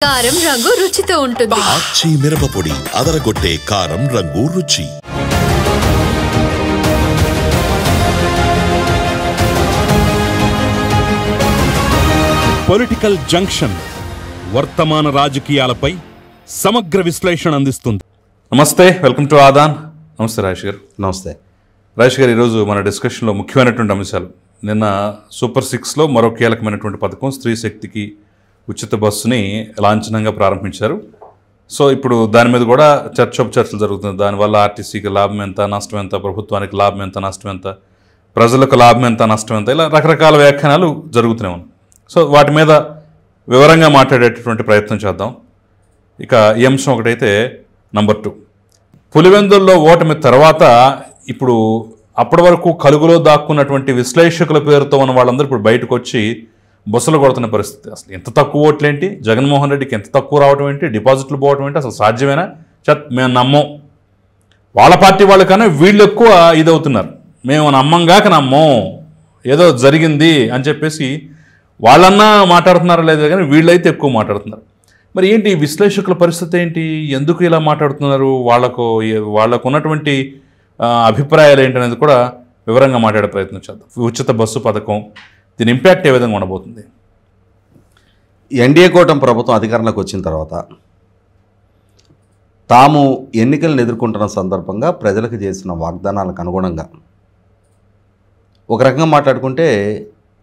కారం రంగు రుచితో ఉంటుంది. ఆచి మిరపపొడి అదరగొట్టే కారం రంగు రుచి. పొలిటికల్ జంక్షన్ వర్తమాన రాజకీయాలపై సమగ్ర విశ్లేషణ అందిస్తుంది. నమస్తే, వెల్కమ్ టు ఆదాన్. నమస్తే రాజేష్ గారు. నమస్తే రాజేష్ గారు, ఈరోజు మన డిస్కషన్లో ముఖ్యమైనటువంటి అంశాలు. నిన్న సూపర్ 6లో మరో కీలకమైనటువంటి పథకం స్త్రీ శక్తికి ఉచిత బస్సుని లాంఛనంగా ప్రారంభించారు. సో ఇప్పుడు దాని మీద కూడా చర్చలు జరుగుతుంది. దానివల్ల ఆర్టీసీకి లాభం ఎంత, నష్టం ఎంత, ప్రభుత్వానికి లాభం ఎంత, నష్టం ఎంత, ప్రజలకు లాభం ఎంత, నష్టం ఎంత, ఇలా రకరకాల వ్యాఖ్యానాలు జరుగుతూనే ఉన్నాయి. సో వాటి మీద వివరంగా మాట్లాడేటటువంటి ప్రయత్నం చేద్దాం. ఇక ఈ అంశం ఒకటైతే, నంబర్ 2, పులివెందుల్లో ఓటమి తర్వాత ఇప్పుడు అప్పటి వరకు కలుగులో దాక్కున్నటువంటి విశ్లేషకుల పేరుతో ఉన్న వాళ్ళందరూ ఇప్పుడు బయటకు వచ్చి బస్సులు కొడుతున్న పరిస్థితి. అసలు ఎంత తక్కువ ఓట్లేంటి, జగన్మోహన్ రెడ్డికి ఎంత తక్కువ రావడం ఏంటి, డిపాజిట్లు పోవడం ఏంటి, అసలు సాధ్యమేనా, మేము నమ్మం, వాళ్ళ పార్టీ వాళ్ళకన్నా వీళ్ళు ఎక్కువ ఇదవుతున్నారు, మేము నమ్మంగాక నమ్మం, ఏదో జరిగింది అని చెప్పేసి వాళ్ళన్నా మాట్లాడుతున్నారా లేదా కానీ వీళ్ళైతే ఎక్కువ మాట్లాడుతున్నారు. మరి ఏంటి విశ్లేషకుల పరిస్థితి ఏంటి, ఎందుకు ఇలా మాట్లాడుతున్నారు, వాళ్ళకు ఉన్నటువంటి అభిప్రాయాలు ఏంటనేది కూడా వివరంగా మాట్లాడే ప్రయత్నం చేద్దాం. ఉచిత బస్సు పథకం, దీని ఇంపాక్ట్ ఏ విధంగా ఉండబోతుంది? ఎన్డీఏ కూటమి ప్రభుత్వం అధికారంలోకి వచ్చిన తర్వాత తాము ఎన్నికలను ఎదుర్కొంటున్న సందర్భంగా ప్రజలకు చేసిన వాగ్దానాలకు అనుగుణంగా ఒక రకంగా మాట్లాడుకుంటే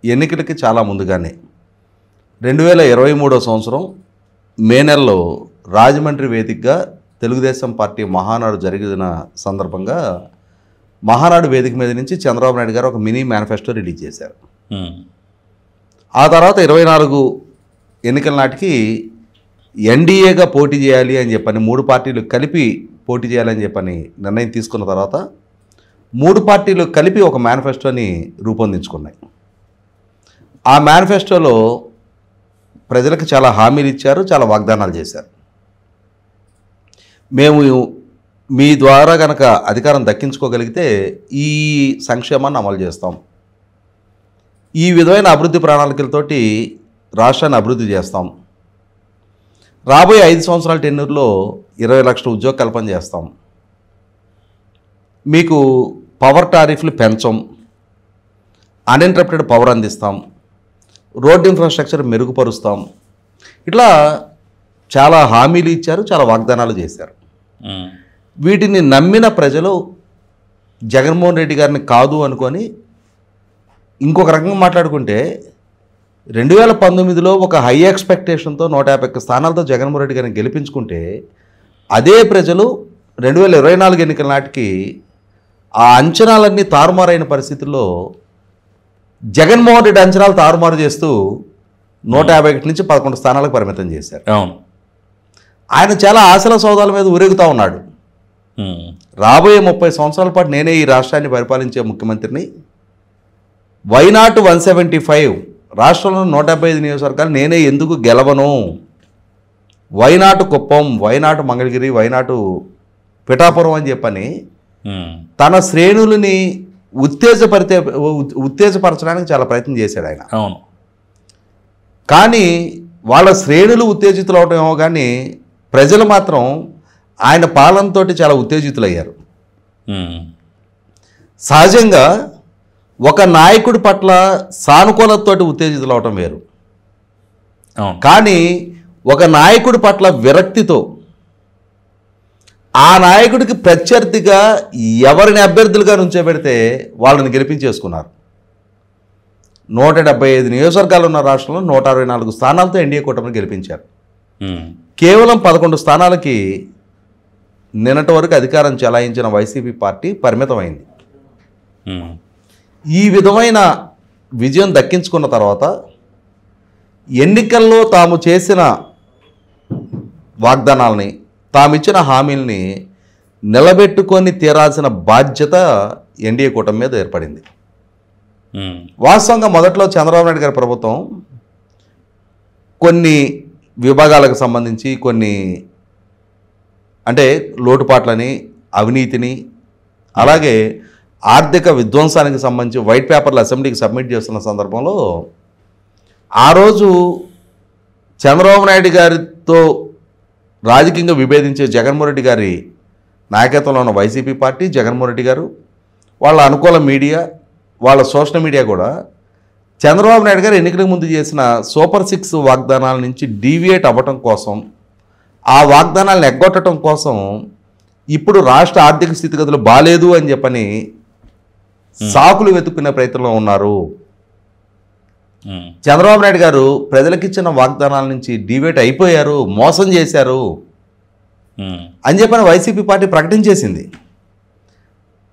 ఎన్నికలకి చాలా ముందుగానే 2023 సంవత్సరం మే నెలలో రాజమండ్రి వేదికగా తెలుగుదేశం పార్టీ మహానాడు జరిగిన సందర్భంగా మహానాడు వేదిక మీద నుంచి చంద్రబాబు నాయుడు గారు ఒక మినీ మేనిఫెస్టో రిలీజ్ చేశారు. ఆ తర్వాత 24 ఎన్నికల నాటికి ఎన్డీఏగా పోటీ చేయాలి అని చెప్పని 3 పార్టీలు కలిపి పోటీ చేయాలని చెప్పని నిర్ణయం తీసుకున్న తర్వాత 3 పార్టీలు కలిపి ఒక మేనిఫెస్టోని రూపొందించుకున్నాయి. ఆ మేనిఫెస్టోలో ప్రజలకు చాలా హామీలు ఇచ్చారు, చాలా వాగ్దానాలు చేశారు. మేము మీ ద్వారా కనుక అధికారం దక్కించుకోగలిగితే ఈ సంక్షేమాన్ని అమలు చేస్తాం, ఈ విధమైన అభివృద్ధి ప్రణాళికలతోటి రాష్ట్రాన్ని అభివృద్ధి చేస్తాం, రాబోయే 5 సంవత్సరాల టెన్యూర్లో 20 లక్షల ఉద్యోగ కల్పన చేస్తాం, మీకు పవర్ టారిఫ్లు పెంచం, అన్ఇంటరప్టెడ్ పవర్ అందిస్తాం, రోడ్ ఇన్ఫ్రాస్ట్రక్చర్ మెరుగుపరుస్తాం, ఇట్లా చాలా హామీలు ఇచ్చారు, చాలా వాగ్దానాలు చేశారు. వీటిని నమ్మిన ప్రజలు జగన్మోహన్ రెడ్డి గారిని కాదు అనుకొని ఇంకొక రకంగా మాట్లాడుకుంటే 2019లో ఒక హై ఎక్స్పెక్టేషన్తో 151 స్థానాలతో జగన్మోహన్ రెడ్డి గారిని గెలిపించుకుంటే అదే ప్రజలు 2024 ఎన్నికల నాటికి ఆ అంచనాలన్నీ తారుమారైన పరిస్థితుల్లో జగన్మోహన్ రెడ్డి అంచనాలు తారుమారు చేస్తూ 151 నుంచి 11 స్థానాలకు పరిమితం చేశారు. ఆయన చాలా ఆశల సౌదాల మీద ఊరేగుతూ ఉన్నాడు. రాబోయే 30 సంవత్సరాల పాటు నేనే ఈ రాష్ట్రాన్ని పరిపాలించే ముఖ్యమంత్రిని, వైనాటు 175 రాష్ట్రంలో 175 నియోజకవర్గాలు నేనే ఎందుకు గెలవను, వైనాటు కుప్పం, వైనాటు మంగళగిరి, వైనాటు పిఠాపురం అని చెప్పని తన శ్రేణులని ఉత్తేజపరచడానికి చాలా ప్రయత్నం చేశాడు ఆయన. అవును, కానీ వాళ్ళ శ్రేణులు ఉత్తేజితులు అవటం ఏమో కానీ ప్రజలు మాత్రం ఆయన పాలనతో చాలా ఉత్తేజితులయ్యారు. సహజంగా ఒక నాయకుడి పట్ల సానుకూలతతోటి ఉత్తేజితులు అవటం వేరు, కానీ ఒక నాయకుడి పట్ల విరక్తితో ఆ నాయకుడికి ప్రత్యర్థిగా ఎవరిని అభ్యర్థులుగా నుంచోబెడితే వాళ్ళని గెలిపించేసుకున్నారు. 175 నియోజకవర్గాలు ఉన్న రాష్ట్రంలో 164 స్థానాలతో ఎన్డీఏ కూటమిని గెలిపించారు. కేవలం 11 స్థానాలకి నిన్నటి వరకు అధికారం చెలాయించిన వైసీపీ పార్టీ పరిమితమైంది. ఈ విధమైన విజయం దక్కించుకున్న తర్వాత ఎన్నికల్లో తాము చేసిన వాగ్దానాలని, తామిచ్చిన హామీల్ని నిలబెట్టుకొని తీరాల్సిన బాధ్యత ఎన్డీఏ కూటమి మీద ఏర్పడింది. వాస్తవంగా మొదట్లో చంద్రబాబు నాయుడు గారి ప్రభుత్వం కొన్ని విభాగాలకు సంబంధించి కొన్ని అంటే లోటుపాట్లని, అవినీతిని, అలాగే ఆర్థిక విధ్వంసానికి సంబంధించి వైట్ పేపర్లు అసెంబ్లీకి సబ్మిట్ చేస్తున్న సందర్భంలో ఆ రోజు చంద్రబాబు నాయుడు గారితో రాజకీయంగా విభేదించే జగన్మోహన్ రెడ్డి గారి నాయకత్వంలో ఉన్న వైసీపీ పార్టీ, జగన్మోహన్ రెడ్డి గారు, వాళ్ళ అనుకూల మీడియా, వాళ్ళ సోషల్ మీడియా కూడా చంద్రబాబు నాయుడు గారు ఎన్నికలకు ముందు చేసిన సూపర్ 6 వాగ్దానాల నుంచి డీవియేట్ అవ్వటం కోసం, ఆ వాగ్దానాలను ఎగ్గొట్టడం కోసం ఇప్పుడు రాష్ట్ర ఆర్థిక స్థితిగతులు బాలేదు అని చెప్పని సాకులు వెతుక్కునే ప్రయత్నంలో ఉన్నారు. చంద్రబాబు నాయుడు గారు ప్రజలకు ఇచ్చిన వాగ్దానాల నుంచి డీవియేట్ అయిపోయారు, మోసం చేశారు అని చెప్పని వైసీపీ పార్టీ ప్రకటించేసింది.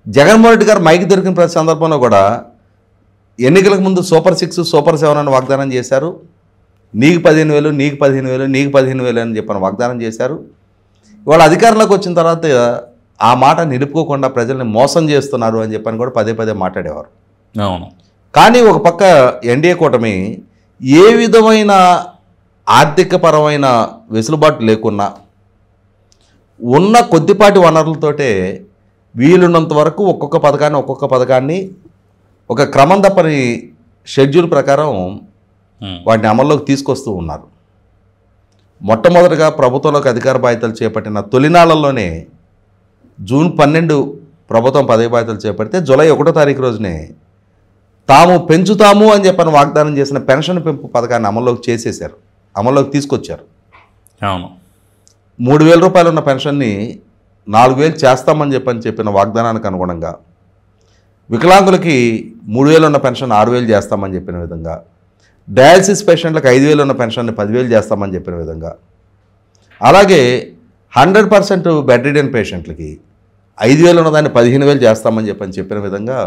జగన్మోహన్ రెడ్డి గారు మైకి దొరికిన ప్రతి సందర్భంలో కూడా ఎన్నికలకు ముందు సూపర్ 6, సూపర్ 7 అని వాగ్దానం చేశారు. నీకు 15,000, నీకు 15,000, నీకు 15,000 అని చెప్పని వాగ్దానం చేశారు. ఇవాళ అధికారంలోకి వచ్చిన తర్వాత ఆ మాట నిలుపుకోకుండా ప్రజల్ని మోసం చేస్తున్నారు అని చెప్పని కూడా పదే పదే మాట్లాడేవారు. అవును. కానీ ఒక పక్క ఎన్డీఏ కూటమి ఏ విధమైన ఆర్థికపరమైన వెసులుబాటు లేకున్నా ఉన్న కొద్దిపాటి వనరులతోటే వీలున్నంత వరకు ఒక్కొక్క పథకాన్ని ఒక క్రమం తప్పని షెడ్యూల్ ప్రకారం వాటిని అమల్లోకి తీసుకొస్తూ ఉన్నారు. మొట్టమొదటిగా ప్రభుత్వంలోకి అధికార బాధ్యతలు చేపట్టిన తొలినాళ్లలోనే జూన్ 12 ప్రభుత్వం పదవి బాధ్యతలు చేపడితే జూలై 1వ తారీఖు రోజునే తాము పెంచుతాము అని చెప్పని వాగ్దానం చేసిన పెన్షన్ పెంపు పథకాన్ని అమల్లోకి తీసుకొచ్చారు. అవును. 3,000 రూపాయలు ఉన్న పెన్షన్ని 4,000 చేస్తామని చెప్పిన వాగ్దానానికి అనుగుణంగా, వికలాంగులకి 3,000 ఉన్న పెన్షన్ 6,000 చేస్తామని చెప్పిన విధంగా, డయాలసిస్ పేషెంట్లకు 5,000 ఉన్న పెన్షన్ని 10,000 చేస్తామని చెప్పిన విధంగా, అలాగే 100% బెడ్ రిడెన్ పేషెంట్లకి 5,000 ఉన్నదాన్ని 15,000 చేస్తామని చెప్పిన విధంగా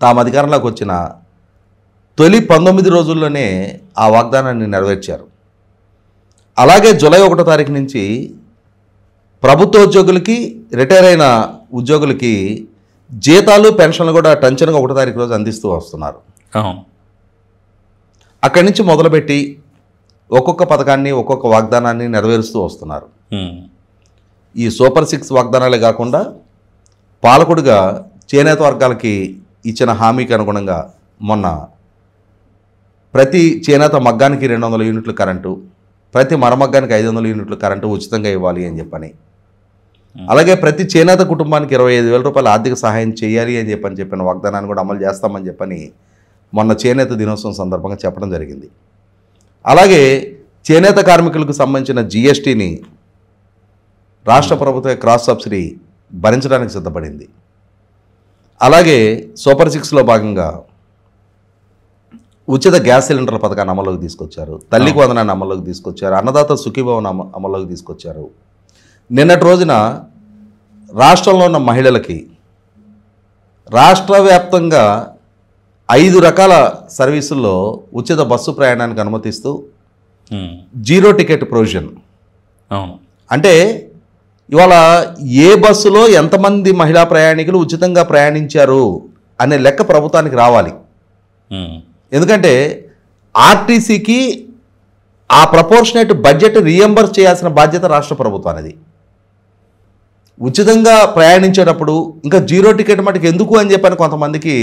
తాము అధికారంలోకి వచ్చిన తొలి 19 రోజుల్లోనే ఆ వాగ్దానాన్ని నెరవేర్చారు. అలాగే జూలై 1వ తారీఖు నుంచి ప్రభుత్వ ఉద్యోగులకి, రిటైర్ అయిన ఉద్యోగులకి జీతాలు, పెన్షన్లు కూడా టంచనగా 1వ తారీఖు రోజు అందిస్తూ వస్తున్నారు. అక్కడి నుంచి మొదలుపెట్టి ఒక్కొక్క పథకాన్ని, ఒక్కొక్క వాగ్దానాన్ని నెరవేరుస్తూ వస్తున్నారు. ఈ సూపర్ 6 వాగ్దానాలే కాకుండా పాలకుడిగా చేనేత వర్గాలకి ఇచ్చిన హామీకి అనుగుణంగా మొన్న ప్రతి చేనేత మగ్గానికి 200 యూనిట్లు కరెంటు, ప్రతి మరమగ్గానికి 500 యూనిట్లు కరెంటు ఉచితంగా ఇవ్వాలి అని చెప్పని, అలాగే ప్రతి చేనేత కుటుంబానికి 25,000 రూపాయల ఆర్థిక సహాయం చేయాలి అని చెప్పిన వాగ్దానాన్ని కూడా అమలు చేస్తామని చెప్పని మొన్న చేనేత దినోత్సవం సందర్భంగా చెప్పడం జరిగింది. అలాగే చేనేత కార్మికులకు సంబంధించిన జిఎస్టీని రాష్ట్ర ప్రభుత్వ క్రాస్ సబ్సిడీ భరించడానికి సిద్ధపడింది. అలాగే సూపర్ 6లో భాగంగా ఉచిత గ్యాస్ సిలిండర్ల పథకాన్ని అమల్లోకి తీసుకొచ్చారు, తల్లికి వందనాన్ని అమల్లోకి తీసుకొచ్చారు, అన్నదాత సుఖీభవన్ అమల్లోకి తీసుకొచ్చారు. నిన్నటి రోజున రాష్ట్రంలో ఉన్న మహిళలకి రాష్ట్ర వ్యాప్తంగా 5 రకాల సర్వీసుల్లో ఉచిత బస్సు ప్రయాణానికి అనుమతిస్తూ జీరో టికెట్ ప్రొవిజన్. అంటే ఇవాళ ఏ బస్సులో ఎంతమంది మహిళా ప్రయాణికులు ఉచితంగా ప్రయాణించారు అనే లెక్క ప్రభుత్వానికి రావాలి. ఎందుకంటే ఆర్టీసీకి ఆ ప్రపోర్షనేట్ బడ్జెట్ రీఎంబర్స్ చేయాల్సిన బాధ్యత రాష్ట్ర ప్రభుత్వానిది. ఉచితంగా ప్రయాణించేటప్పుడు ఇంకా జీరో టికెట్ మటుకు ఎందుకు అని చెప్పని కొంతమందికి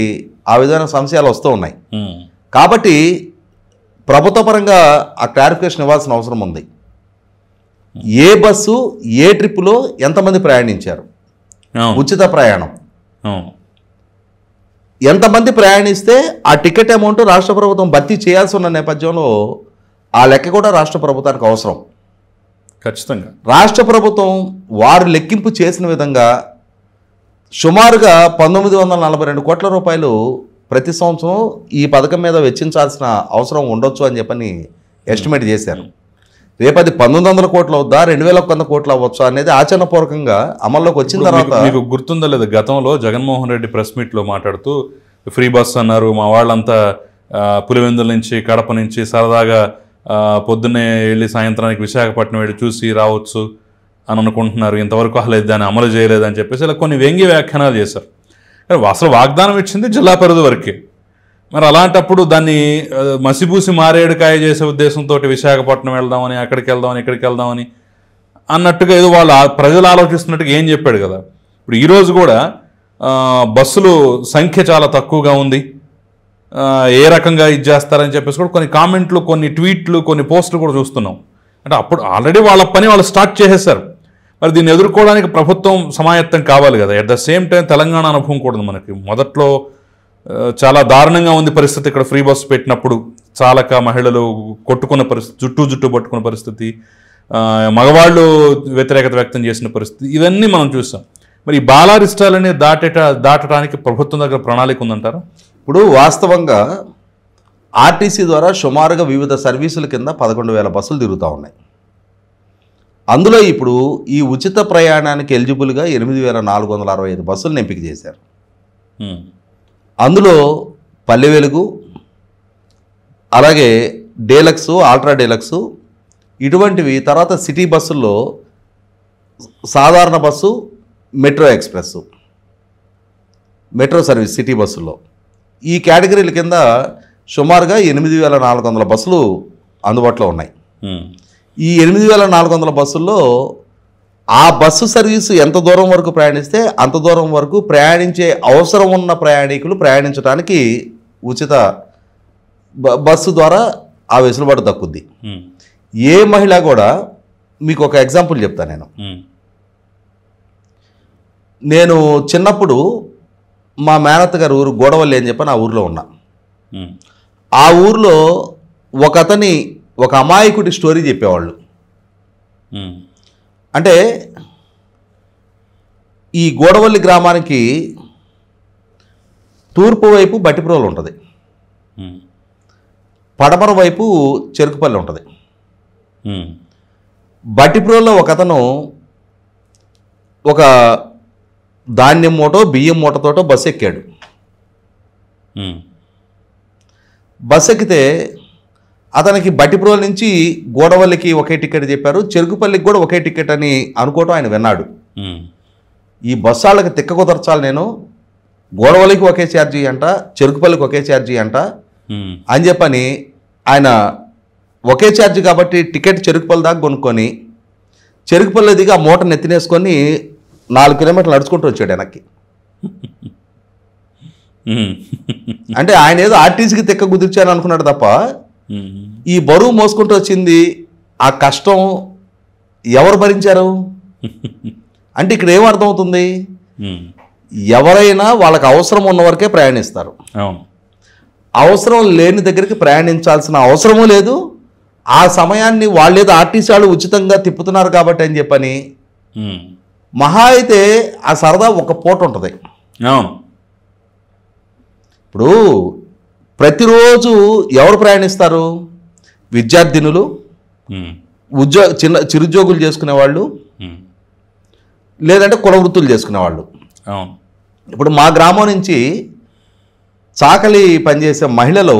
ఆ విధమైన సంశయాలు వస్తూ ఉన్నాయి. కాబట్టి ప్రభుత్వ పరంగా ఆ క్లారిఫికేషన్ ఇవ్వాల్సిన అవసరం ఉంది. ఏ బస్సు ఏ ట్రిప్పులో ఎంతమంది ప్రయాణించారు, ఉచిత ప్రయాణం ఎంతమంది ప్రయాణిస్తే ఆ టికెట్ అమౌంట్ రాష్ట్ర ప్రభుత్వం భర్తీ చేయాల్సి ఉన్న నేపథ్యంలో ఆ లెక్క కూడా రాష్ట్ర ప్రభుత్వానికి అవసరం. ఖచ్చితంగా రాష్ట్ర ప్రభుత్వం వారు లెక్కింపు చేసిన విధంగా సుమారుగా 1942 కోట్ల రూపాయలు ప్రతి సంవత్సరం ఈ పథకం మీద వెచ్చించాల్సిన అవసరం ఉండొచ్చు అని చెప్పని ఎస్టిమేట్ చేశారు. రేపది 1900 కోట్లు అవుద్దా, 2100 కోట్లు అవ్వచ్చు అనేది ఆచరణపూర్వకంగా అమల్లోకి వచ్చిన తర్వాత మీకు గుర్తుందా లేదా, గతంలో జగన్మోహన్ రెడ్డి ప్రెస్ మీట్లో మాట్లాడుతూ ఫ్రీ బస్ అన్నారు, మా వాళ్ళంతా పులివెందుల నుంచి కడప నుంచి సరదాగా పొద్దున్నే వెళ్ళి సాయంత్రానికి విశాఖపట్నం వెళ్ళి చూసి రావచ్చు అని అనుకుంటున్నారు, ఇంతవరకు అసలు దాన్ని అమలు చేయలేదని చెప్పేసి ఇలా కొన్ని వ్యంగ్య వ్యాఖ్యానాలు చేశారు. అసలు వాగ్దానం ఇచ్చింది జిల్లా పరిధి వరకే. మరి అలాంటప్పుడు దాన్ని మసిబూసి మారేడుకాయ చేసే ఉద్దేశంతో విశాఖపట్నం వెళ్దామని, అక్కడికి వెళ్దామని, ఇక్కడికి వెళ్దామని అన్నట్టుగా ఏదో వాళ్ళు ప్రజలు ఆలోచిస్తున్నట్టుగా ఏం చెప్పాడు కదా. ఇప్పుడు ఈరోజు కూడా బస్సులు సంఖ్య చాలా తక్కువగా ఉంది, ఏ రకంగా ఇది చేస్తారని చెప్పేసి కూడా కొన్ని కామెంట్లు, కొన్ని ట్వీట్లు, కొన్ని పోస్టులు కూడా చూస్తున్నాం. అంటే అప్పుడు ఆల్రెడీ వాళ్ళ పని వాళ్ళు స్టార్ట్ చేసేసారు. మరి దీన్ని ఎదుర్కోవడానికి ప్రభుత్వం సమాయత్తం కావాలి కదా. At the same time Telangana అనుభవం కూడా ఉంది మనకి. మొదట్లో చాలా దారుణంగా ఉంది పరిస్థితి. ఇక్కడ ఫ్రీ బస్సు పెట్టినప్పుడు చాలక మహిళలు కొట్టుకున్న పరిస్థితి, జుట్టు పట్టుకున్న పరిస్థితి, మగవాళ్ళు వ్యతిరేకత వ్యక్తం చేసిన పరిస్థితి, ఇవన్నీ మనం చూసాం. మరి ఈ బాలారిష్టాలని దాటడానికి ప్రభుత్వం దగ్గర ప్రణాళిక ఉందంటారా? ఇప్పుడు వాస్తవంగా ఆర్టీసీ ద్వారా సుమారుగా వివిధ సర్వీసుల కింద 11,000 బస్సులు తిరుగుతూ ఉన్నాయి. అందులో ఇప్పుడు ఈ ఉచిత ప్రయాణానికి ఎలిజిబుల్గా 8,465 బస్సులను ఎంపిక చేశారు. అందులో పల్లె వెలుగు, అలాగే డీలక్స్, ఆల్ట్రా డీలక్స్ ఇటువంటివి, తర్వాత సిటీ బస్సుల్లో సాధారణ bus, metro express, metro service city బస్సుల్లో ఈ కేటగిరీల కింద సుమారుగా 8,400 బస్సులు అందుబాటులో ఉన్నాయి. ఈ 8,400 బస్సుల్లో ఆ బస్సు సర్వీసు ఎంత దూరం వరకు ప్రయాణిస్తే అంత దూరం వరకు ప్రయాణించే అవసరం ఉన్న ప్రయాణికులు ప్రయాణించడానికి ఉచిత బస్సు ద్వారా ఆ వెసులుబాటు దక్కుద్ది. ఏ మహిళ కూడా, మీకు ఒక ఎగ్జాంపుల్ చెప్తాను. నేను చిన్నప్పుడు మా మేనత్త గారు ఊరు గోడవల్లి అని చెప్పి ఆ ఊరిలో ఉన్నా. ఆ ఊరిలో ఒక అమాయకుడి స్టోరీ చెప్పేవాళ్ళు. అంటే ఈ గోడవల్లి గ్రామానికి తూర్పు వైపు బట్టిప్రోలు ఉంటుంది, పడమర వైపు చెరుకుపల్లి ఉంటుంది. బట్టిప్రోల్లో ఒకతను ఒక ధాన్యం మూటో బియ్యం మూటతోటో బస్సు ఎక్కాడు. బస్సు ఎక్కితే అతనికి బట్టిప్రోల్ నుంచి గోడవల్లికి ఒకే టికెట్ చెప్పారు, చెరుకుపల్లికి కూడా ఒకే టికెట్ అని అనుకోవటం ఆయన విన్నాడు. ఈ బస్సు వాళ్ళకి తిక్క కుదర్చాలి, నేను గోడవల్లికి ఒకే ఛార్జీ అంట, చెరుకుపల్లికి ఒకే ఛార్జీ అంట అని చెప్పని ఆయన ఒకే ఛార్జీ కాబట్టి టికెట్ చెరుకుపల్లి దాకా కొనుక్కొని చెరుకుపల్లి దిగి ఆ మూట నెత్తినేసుకొని 4 కిలోమీటర్లు నడుచుకుంటూ వచ్చాడు వెనక్కి. అంటే ఆయన ఏదో ఆర్టీసీకి తిక్క కుదిర్చాను అనుకున్నాడు తప్ప ఈ బరువు మోసుకుంటూ వచ్చింది ఆ కష్టం ఎవరు భరించారు? అంటే ఇక్కడ ఏమర్థమవుతుంది, ఎవరైనా వాళ్ళకి అవసరం ఉన్న వరకే ప్రయాణిస్తారు. అవసరం లేని దగ్గరికి ప్రయాణించాల్సిన అవసరమూ లేదు. ఆ సమయాన్ని వాళ్ళేదో ఆర్టీసీ వాళ్ళు ఉచితంగా తిప్పుతున్నారు కాబట్టి అని చెప్పని మహా అయితే ఆ సరదా ఒక పూట ఉంటుంది. ఇప్పుడు ప్రతిరోజు ఎవరు ప్రయాణిస్తారు? విద్యార్థినులు, చిరుద్యోగులు చేసుకునేవాళ్ళు, లేదంటే కుల వృత్తులు చేసుకునేవాళ్ళు. ఇప్పుడు మా గ్రామం నుంచి చాకలి పనిచేసే మహిళలు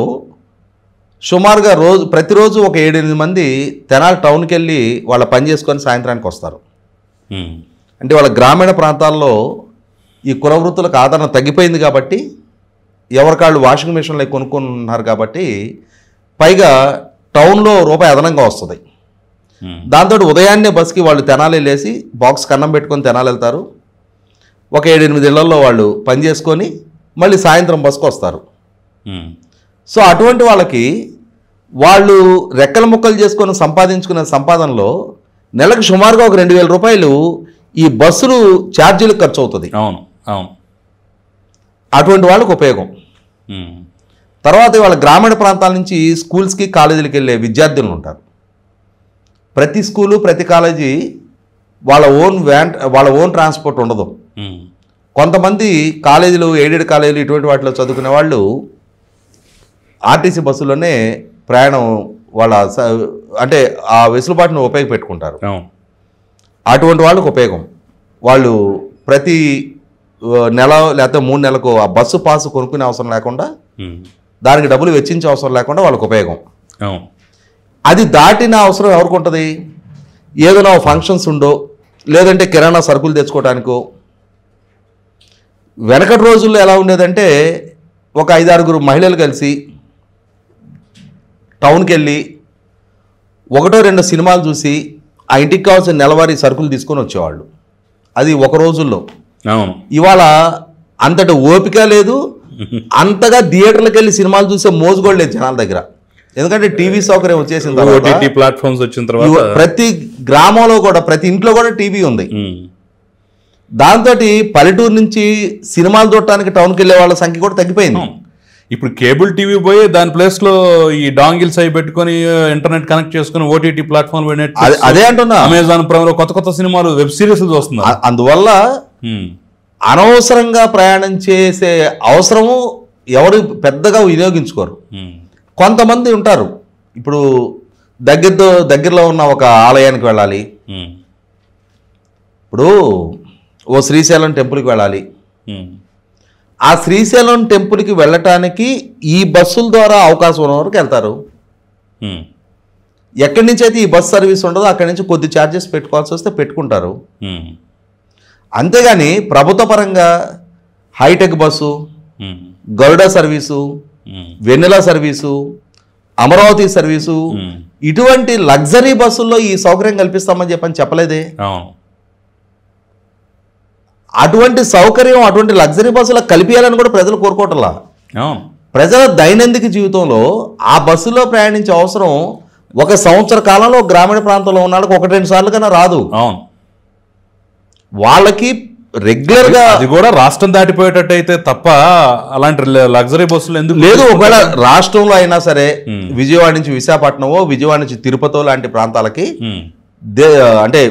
సుమారుగా ప్రతిరోజు ఒక 7-8 మంది తెనాలి టౌన్కి వెళ్ళి వాళ్ళ పని చేసుకొని సాయంత్రానికి వస్తారు. అంటే వాళ్ళ గ్రామీణ ప్రాంతాల్లో ఈ కుల వృత్తులకు ఆదరణ తగ్గిపోయింది కాబట్టి ఎవరికాళ్ళు వాషింగ్ మిషన్లు కొనుక్కుంటున్నారు కాబట్టి పైగా టౌన్లో రూపాయి అదనంగా వస్తుంది. దాంతో ఉదయాన్నే బస్కి వాళ్ళు తెనాలి వెళ్ళేసి బాక్స్ కన్నం పెట్టుకొని తెనాలి వెళ్తారు. ఒక 7-8 ఇళ్లలో వాళ్ళు పని చేసుకొని మళ్ళీ సాయంత్రం బస్కు వస్తారు. సో అటువంటి వాళ్ళకి వాళ్ళు రెక్కల ముక్కలు చేసుకొని సంపాదించుకునే సంపాదనలో నెలకు సుమారుగా ఒక 2,000 రూపాయలు ఈ బస్సులు ఛార్జీలకు ఖర్చు అవుతుంది. అటువంటి వాళ్ళకు ఉపయోగం. తర్వాత వాళ్ళ గ్రామీణ ప్రాంతాల నుంచి స్కూల్స్కి కాలేజీలకు వెళ్ళే విద్యార్థులు ఉంటారు. ప్రతి స్కూలు ప్రతి కాలేజీ వాళ్ళ ఓన్ ట్రాన్స్పోర్ట్ ఉండదు. కొంతమంది కాలేజీలు, ఎయిడెడ్ కాలేజీలు ఇటువంటి వాటిలో చదువుకునే వాళ్ళు ఆర్టీసీ బస్సులోనే ప్రయాణం అంటే ఆ వెసులుబాటును ఉపయోగపెట్టుకుంటారు. అటువంటి వాళ్ళకు ఉపయోగం. వాళ్ళు ప్రతి నెల లేకపోతే 3 నెలలకు ఆ బస్సు పాసు కొనుక్కునే అవసరం లేకుండా, దానికి డబ్బులు వెచ్చించే అవసరం లేకుండా వాళ్ళకు ఉపయోగం. అది దాటిన అవసరం ఎవరికి ఉంటుంది? ఏదైనా ఫంక్షన్స్ ఉండో, లేదంటే కిరాణా సరుకులు తెచ్చుకోవడానికో. వెనకటి రోజుల్లో ఎలా ఉండేదంటే ఒక 5-6 మహిళలు కలిసి టౌన్కి వెళ్ళి 1-2 సినిమాలు చూసి ఆ ఇంటికి కావాల్సిన నెలవారీ సరుకులు తీసుకొని వచ్చేవాళ్ళు. అది ఒక రోజుల్లో. ఇవాళ అంతటి ఓపిక లేదు, అంతగా థియేటర్లకు వెళ్ళి సినిమాలు చూసే మోజు కూడా లేదు జనాల దగ్గర. ఎందుకంటే టీవీ సౌకర్యం వచ్చేసిన తర్వాత, ప్లాట్ఫామ్స్ వచ్చిన తర్వాత ప్రతి గ్రామంలో కూడా ప్రతి ఇంట్లో కూడా టీవీ ఉంది. దాంతో పల్లెటూరు నుంచి సినిమాలు చూడటానికి టౌన్కి వెళ్ళే వాళ్ళ సంఖ్య కూడా తగ్గిపోయింది. ఇప్పుడు కేబుల్ టీవీ పోయి దాని ప్లేస్ లో ఈ డాంగిల్స్ అవి పెట్టుకుని ఇంటర్నెట్ కనెక్ట్ చేసుకుని ఓటీటీ ప్లాట్ఫామ్ అదే అంటున్నా, అమెజాన్ ప్రైమ్ లో కొత్త కొత్త సినిమాలు వెబ్ సిరీస్ చూస్తున్నారు. అందువల్ల అనవసరంగా ప్రయాణం చేసే అవసరము ఎవరు పెద్దగా వినియోగించుకోరు. కొంతమంది ఉంటారు, ఇప్పుడు దగ్గరలో ఉన్న ఒక ఆలయానికి వెళ్ళాలి, ఇప్పుడు ఓ శ్రీశైలం టెంపుల్కి వెళ్ళాలి. ఆ శ్రీశైలం టెంపుల్కి వెళ్ళటానికి ఈ బస్సుల ద్వారా అవకాశం ఉన్న వరకు వెళ్తారు. ఎక్కడి నుంచి అయితే ఈ బస్ సర్వీస్ ఉండదో అక్కడి నుంచి కొద్ది ఛార్జెస్ పెట్టుకోవాల్సి వస్తే పెట్టుకుంటారు. అంతేగాని ప్రభుత్వ పరంగా హైటెక్ బస్సు, గరుడ సర్వీసు, వెన్నెల సర్వీసు, అమరావతి సర్వీసు, ఇటువంటి లగ్జరీ బస్సుల్లో ఈ సౌకర్యం కల్పిస్తామని చెప్పలేదే. అటువంటి సౌకర్యం అటువంటి లగ్జరీ బస్సులకు కల్పించాలని కూడా ప్రజలు కోరుకోవటంలా. ప్రజల దైనందిక జీవితంలో ఆ బస్సులో ప్రయాణించే అవసరం ఒక సంవత్సర కాలంలో గ్రామీణ ప్రాంతంలో ఉన్న వాళ్ళకి 1-2 సార్లు కన్నా రాదు. వాళ్ళకి రెగ్యులర్ గా అది కూడా రాష్ట్రం దాటిపోయేటట్టు అయితే తప్ప అలాంటి లగ్జరీ బస్సులు ఎందుకు లేదు. ఒకవేళ రాష్ట్రంలో అయినా సరే విజయవాడ నుంచి విశాఖపట్నమో, విజయవాడ నుంచి తిరుపతి లాంటి ప్రాంతాలకి అంటే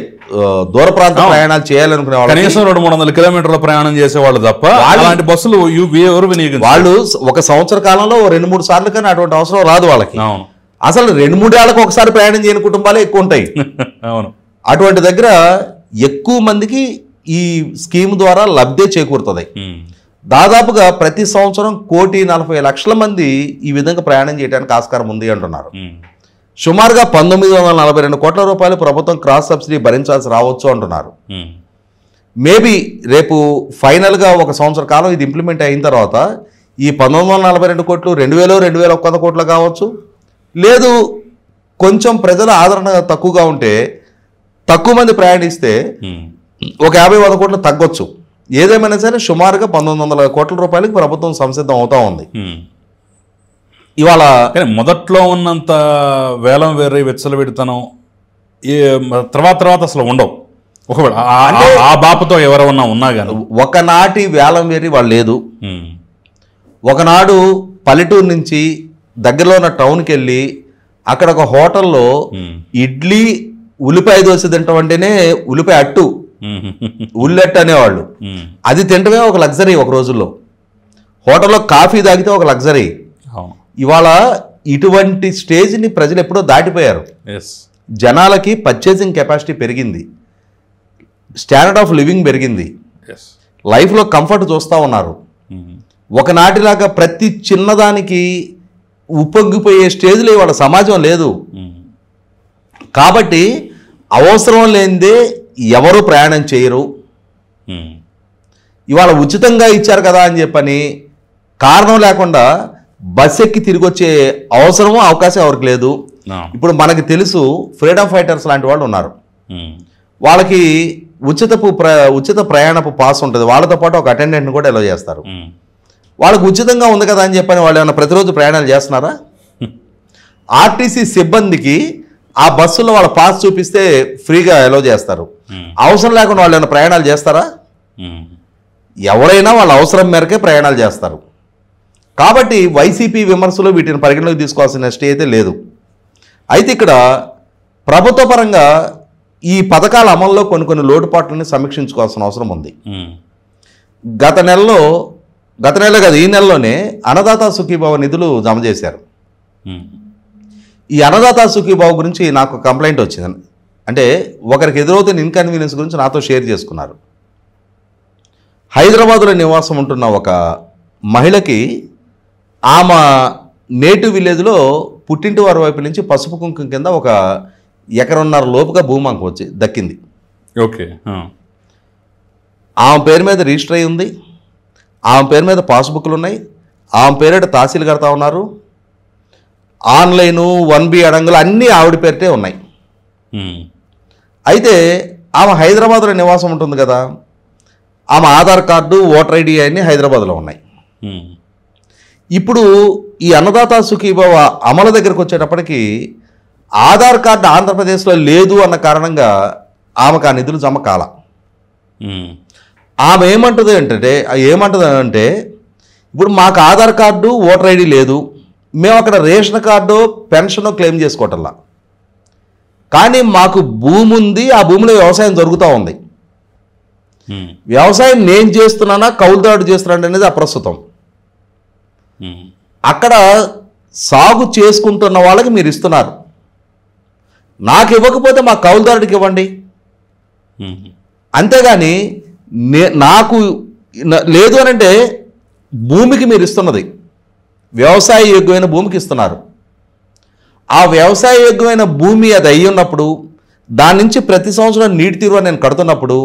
దూర ప్రాంత ప్రయాణాలు చేయాలనుకునే వాళ్ళు కనీసం 200-300 కిలోమీటర్ల ప్రయాణం చేసేవాళ్ళు తప్ప అలాంటి బస్సులు ఎవరు వినియోగించారు. వాళ్ళు ఒక సంవత్సర కాలంలో 2-3 సార్లు కానీ అటువంటి అవసరం రాదు వాళ్ళకి. అసలు 2-3 ఏళ్ళకి ఒకసారి ప్రయాణం చేయని కుటుంబాలే ఎక్కువ ఉంటాయి. అవును, అటువంటి దగ్గర ఎక్కువ మందికి ఈ స్కీమ్ ద్వారా లబ్ధి చేకూరుతుంది. దాదాపుగా ప్రతి సంవత్సరం 1,40,00,000 మంది ఈ విధంగా ప్రయాణం చేయడానికి ఆస్కారం ఉంది అంటున్నారు. సుమారుగా 1942 కోట్ల రూపాయలు ప్రభుత్వం క్రాస్ సబ్సిడీ భరించాల్సి రావచ్చు అంటున్నారు. మేబీ రేపు ఫైనల్గా ఒక సంవత్సర కాలం ఇది ఇంప్లిమెంట్ అయిన తర్వాత ఈ 1942 కోట్లు 2,000-2,100 కోట్లు కావచ్చు. లేదు కొంచెం ప్రజల ఆదరణ తక్కువగా ఉంటే, తక్కువ మంది ప్రయాణిస్తే ఒక 50-100 కోట్లు తగ్గొచ్చు. ఏదేమైనా సరే సుమారుగా 1,900 కోట్ల రూపాయలకి ప్రభుత్వం సంసిద్ధం అవుతా ఉంది. ఇవాళ మొదట్లో ఉన్నంత వేలం వేరే విచ్చలవిడితనం తర్వాత అసలు ఉండవు. ఒకవేళ ఆ బాపతో ఎవరైనా ఉన్నా కానీ ఒకనాటి వేలం వేరి వాళ్ళు లేదు. ఒకనాడు పల్లెటూరు నుంచి దగ్గరలో ఉన్న టౌన్కి వెళ్ళి అక్కడ ఒక హోటల్లో ఇడ్లీ ఉల్లిపాయ దోశ తింటాం అంటేనే ఉల్లిపాయ అట్టు, ఉల్లెట్టు అనేవాళ్ళు. అది తింటమే ఒక లగ్జరీ. ఒక రోజుల్లో హోటల్లో కాఫీ తాగితే ఒక లగ్జరీ. ఇవాళ ఇటువంటి స్టేజ్ని ప్రజలు ఎప్పుడో దాటిపోయారు. జనాలకి పర్చేసింగ్ కెపాసిటీ పెరిగింది, స్టాండర్డ్ ఆఫ్ లివింగ్ పెరిగింది, లైఫ్లో కంఫర్ట్ చూస్తూ ఉన్నారు. ఒకనాటిలాగా ప్రతి చిన్నదానికి ఉప్పొంగిపోయే స్టేజ్లో ఇవాళ సమాజం లేదు. కాబట్టి అవసరం లేనిదే ఎవరు ప్రయాణం చేయరు. ఇవాళ ఉచితంగా ఇచ్చారు కదా అని చెప్పని కారణం లేకుండా బస్ ఎక్కి తిరిగి వచ్చే అవసరము అవకాశం ఎవరికి లేదు. ఇప్పుడు మనకి తెలుసు ఫ్రీడమ్ ఫైటర్స్ లాంటి వాళ్ళు ఉన్నారు. వాళ్ళకి ఉచిత ప్రయాణపు పాస్ ఉంటుంది. వాళ్ళతో పాటు ఒక అటెండెంట్ని కూడా అలౌ చేస్తారు. వాళ్ళకి ఉచితంగా ఉంది కదా అని చెప్పని వాళ్ళు ఏమైనా ప్రతిరోజు ప్రయాణాలు చేస్తున్నారా? ఆర్టీసీ సిబ్బందికి ఆ బస్సులో వాళ్ళ పాస్ చూపిస్తే ఫ్రీగా అలౌ చేస్తారు. అవసరం లేకుండా వాళ్ళు ఏమైనా ప్రయాణాలు చేస్తారా? ఎవరైనా వాళ్ళ అవసరం మేరకే ప్రయాణాలు చేస్తారు. కాబట్టి వైసీపీ విమర్శలు వీటిని పరిగణలోకి తీసుకోవాల్సిన స్టే అయితే లేదు. అయితే ఇక్కడ ప్రభుత్వ పరంగా ఈ పథకాల అమల్లో కొన్ని లోటుపాట్లని సమీక్షించుకోవాల్సిన అవసరం ఉంది. గత నెలలో కాదు, ఈ నెలలోనే అన్నదాత సుఖీభావ నిధులు జమ చేశారు. ఈ అన్నదాత సుఖీభావ గురించి నాకు కంప్లైంట్ వచ్చింది. అంటే ఒకరికి ఎదురవుతున్న ఇన్కన్వీనియన్స్ గురించి నాతో షేర్ చేసుకున్నారు. హైదరాబాదులో నివాసం ఉంటున్న ఒక మహిళకి ఆమె నేటివ్ విలేజ్లో పుట్టింటి వారి వైపు నుంచి పసుపు కుంకుమ కింద ఒక 1.5 ఎకరం లోపుగా భూమి ఆమెకు వచ్చి దక్కింది. ఓకే, ఆమె పేరు మీద రిజిస్టర్ అయి ఉంది, ఆమె పేరు మీద పాస్బుక్లు ఉన్నాయి, ఆమె పేరిట తహసీల్ కడతా ఉన్నారు, ఆన్లైను 1B అడంగులు అన్నీ ఆవిడ పేరిటే ఉన్నాయి. అయితే ఆమె హైదరాబాద్లో నివాసం ఉంటుంది కదా, ఆమె ఆధార్ కార్డు ఓటర్ ఐడి అన్నీ హైదరాబాద్లో ఉన్నాయి. ఇప్పుడు ఈ అన్నదాత సుఖీభవ అమలు దగ్గరకు వచ్చేటప్పటికి ఆధార్ కార్డు ఆంధ్రప్రదేశ్లో లేదు అన్న కారణంగా ఆమెకు ఆ నిధులు జమ కాల. ఆమె ఏమంటుంది అంటే ఇప్పుడు మాకు ఆధార్ కార్డు ఓటర్ ఐడి లేదు, మేము అక్కడ రేషన్ కార్డు పెన్షన్ క్లెయిమ్ చేసుకోవటంలా, కానీ మాకు భూమి ఉంది, ఆ భూమిలో వ్యవసాయం జరుగుతూ ఉంది. వ్యవసాయం నేను చేస్తున్నానా కౌలుదారుడు చేస్తున్నాడు అనేది అప్రస్తుతం. అక్కడ సాగు చేసుకుంటున్న వాళ్ళకి మీరు ఇస్తున్నారు, నాకు ఇవ్వకపోతే మా కౌలుదారుడికి ఇవ్వండి. అంతేగాని నాకు లేదు అని అంటే భూమికి మీరు ఇస్తున్నది వ్యవసాయ యోగ్యమైన భూమికి ఇస్తున్నారు. ఆ వ్యవసాయ యోగ్యమైన భూమి అది అయ్యి ఉన్నప్పుడు దాని నుంచి ప్రతి సంవత్సరం నీటి తీరువ నేను కడుతున్నప్పుడు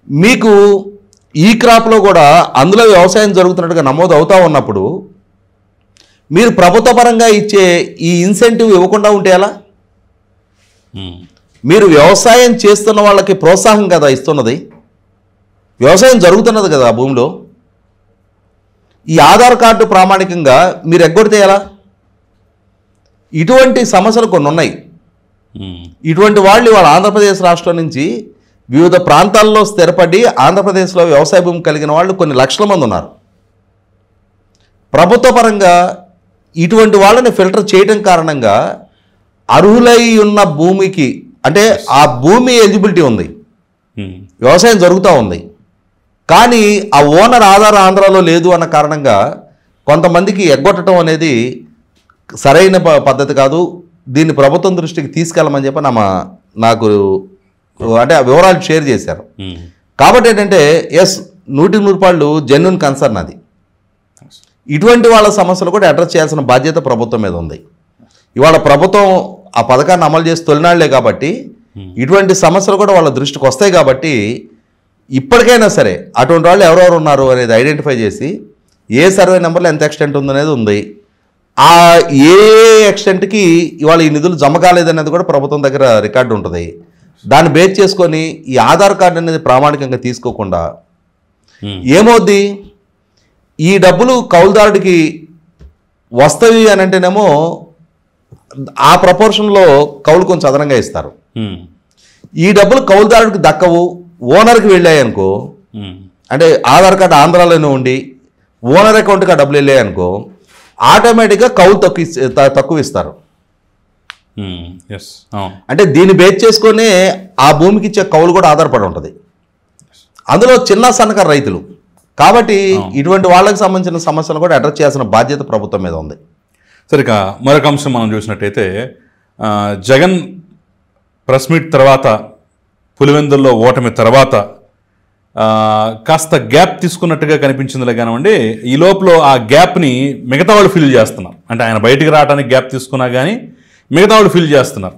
మీకు ఈ క్రాప్లో కూడా అందులో వ్యవసాయం జరుగుతున్నట్టుగా నమోదు అవుతూ ఉన్నప్పుడు మీరు ప్రభుత్వ పరంగా ఇచ్చే ఈ ఇన్సెంటివ్ ఇవ్వకుండా ఉంటే ఎలా? మీరు వ్యవసాయం చేస్తున్న వాళ్ళకి ప్రోత్సాహం కదా ఇస్తున్నది, వ్యవసాయం జరుగుతున్నది కదా ఆ భూమిలో. ఈ ఆధార్ కార్డు ప్రామాణికంగా మీరు ఎగ్గొడితే ఎలా? ఇటువంటి సమస్యలు కొన్ని ఉన్నాయి. ఇటువంటి వాళ్ళు ఇవాళ ఆంధ్రప్రదేశ్ రాష్ట్రం నుంచి వివిధ ప్రాంతాల్లో స్థిరపడి ఆంధ్రప్రదేశ్లో వ్యవసాయ భూమి కలిగిన వాళ్ళు కొన్ని లక్షల మంది ఉన్నారు. ప్రభుత్వ పరంగా ఇటువంటి వాళ్ళని ఫిల్టర్ చేయడం కారణంగా అర్హులై ఉన్న భూమికి అంటే ఆ భూమి ఎలిజిబిలిటీ ఉంది, వ్యవసాయం జరుగుతూ ఉంది, కానీ ఆ ఓనర్ ఆధార్ ఆంధ్రాలో లేదు అన్న కారణంగా కొంతమందికి ఎగ్గొట్టడం అనేది సరైన పద్ధతి కాదు. దీన్ని ప్రభుత్వం దృష్టికి తీసుకెళ్ళమని చెప్పి నాకు అంటే ఆ వివరాలు షేర్ చేశారు. కాబట్టి ఏంటంటే 100% జెన్యూన్ కన్సర్న్ అది. ఇటువంటి వాళ్ళ సమస్యలు కూడా అడ్రస్ చేయాల్సిన బాధ్యత ప్రభుత్వం మీద ఉంది. ఇవాళ ప్రభుత్వం ఆ పథకాన్ని అమలు చేసి తొలినాళ్లే కాబట్టి ఇటువంటి సమస్యలు కూడా వాళ్ళ దృష్టికి వస్తాయి. కాబట్టి ఇప్పటికైనా సరే అటువంటి వాళ్ళు ఎవరెవరు ఉన్నారు అనేది ఐడెంటిఫై చేసి ఏ సర్వే నెంబర్లో ఎంత ఎక్స్టెంట్ ఉందనేది ఉంది, ఆ ఏ ఎక్స్టెంట్కి ఇవాళ ఈ నిధులు జమ కాలేదనేది కూడా ప్రభుత్వం దగ్గర రికార్డు ఉంటుంది. దాన్ని బేస్ చేసుకొని ఈ ఆధార్ కార్డు అనేది ప్రామాణికంగా తీసుకోకుండా ఏమవుద్ది, ఈ డబ్బులు కౌలుదారుడికి వస్తాయి అని అంటేనేమో ఆ ప్రపోర్షన్లో కౌలు కొంచెం అదనంగా ఇస్తారు. ఈ డబ్బులు కౌలుదారుడికి దక్కవు, ఓనర్కి వెళ్ళాయి అనుకో, అంటే ఆధార్ కార్డు ఆంధ్రాలోనే ఉండి ఓనర్ అకౌంట్కి ఆ డబ్బులు వెళ్ళాయి అనుకో, ఆటోమేటిక్గా కౌలు తక్కువ ఇస్తారు. అంటే దీన్ని బేస్ చేసుకొని ఆ భూమికి ఇచ్చే కౌలు కూడా ఆధారపడి ఉంటుంది, అందులో చిన్న సన్నకారు రైతులు. కాబట్టి ఇటువంటి వాళ్ళకి సంబంధించిన సమస్యలు కూడా అడ్రస్ చేయాల్సిన బాధ్యత ప్రభుత్వం మీద ఉంది. సరిగా మరొక అంశం మనం చూసినట్టయితే జగన్ ప్రెస్ మీట్ తర్వాత పులివెందుల్లో ఓటమి తర్వాత కాస్త గ్యాప్ తీసుకున్నట్టుగా కనిపించిందిలే కానివ్వండి, ఈ లోపల ఆ గ్యాప్ని మిగతా వాళ్ళు ఫిల్ చేస్తున్నారు. అంటే ఆయన బయటికి రావడానికి గ్యాప్ తీసుకున్నా కానీ మిగతా వాళ్ళు ఫిల్ చేస్తున్నారు.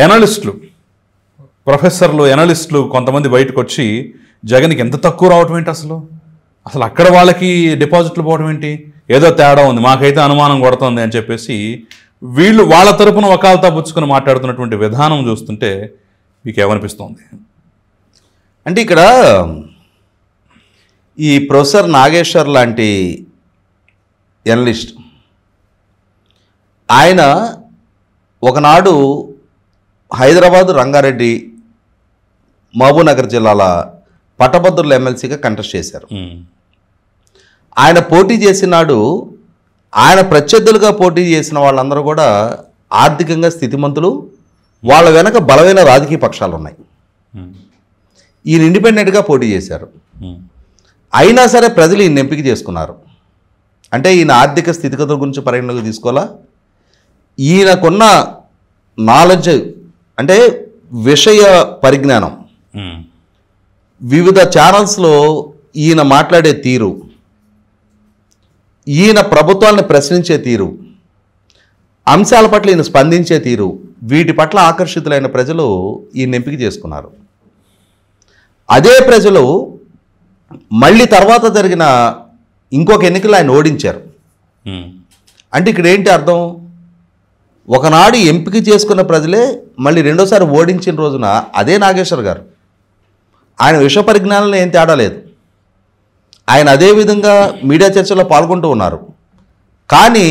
ఎనలిస్టులు, ప్రొఫెసర్లు, ఎనలిస్టులు కొంతమంది బయటకు వచ్చి జగన్కి ఎంత తక్కువ రావటం ఏంటి, అసలు అక్కడ వాళ్ళకి డిపాజిట్లు పోవడం ఏంటి, ఏదో తేడా ఉంది, మాకైతే అనుమానం కొడుతుంది అని చెప్పేసి వీళ్ళు వాళ్ళ తరపున వకాల్తా పుచ్చుకొని మాట్లాడుతున్నటువంటి విధానం చూస్తుంటే మీకు ఏమనిపిస్తుంది? అంటే ఇక్కడ ఈ ప్రొఫెసర్ నాగేశ్వర్ లాంటి ఎనలిస్ట్ ఆయన ఒకనాడు హైదరాబాదు, రంగారెడ్డి, మహబూబ్నగర్ జిల్లాల పట్టభద్రుల ఎమ్మెల్సీగా కంటెస్ట్ చేశారు. ఆయన పోటీ చేసినాడు, ఆయన ప్రత్యర్థులుగా పోటీ చేసిన వాళ్ళందరూ కూడా ఆర్థికంగా స్థితిమంతులు, వాళ్ళ వెనక బలమైన రాజకీయ పక్షాలు ఉన్నాయి. ఈయన ఇండిపెండెంట్గా పోటీ చేశారు. అయినా సరే ప్రజలు ఈయన ఎంపిక చేసుకున్నారు. అంటే ఈయన ఆర్థిక స్థితిగతుల గురించి పరిగణలోకి తీసుకోవాలా, ఈయనకున్న నాలెడ్జ్ అంటే విషయ పరిజ్ఞానం, వివిధ ఛానల్స్లో ఈయన మాట్లాడే తీరు, ఈయన ప్రభుత్వాన్ని ప్రశ్నించే తీరు, అంశాల పట్ల ఈయన స్పందించే తీరు, వీటి పట్ల ఆకర్షితులైన ప్రజలు ఈయన ఎంపిక చేసుకున్నారు. అదే ప్రజలు మళ్ళీ తర్వాత జరిగిన ఇంకొక ఎన్నికలు ఆయన ఓడించారు. అంటే ఇక్కడ ఏంటి అర్థం, ఒకనాడు ఎంపిక చేసుకున్న ప్రజలే మళ్ళీ రెండోసారి ఓడించిన రోజున అదే నాగేశ్వర్ గారు, ఆయన విషయ పరిజ్ఞానంలో ఏం తేడా లేదు. ఆయన అదేవిధంగా మీడియా చర్చలో పాల్గొంటూ ఉన్నారు. కానీ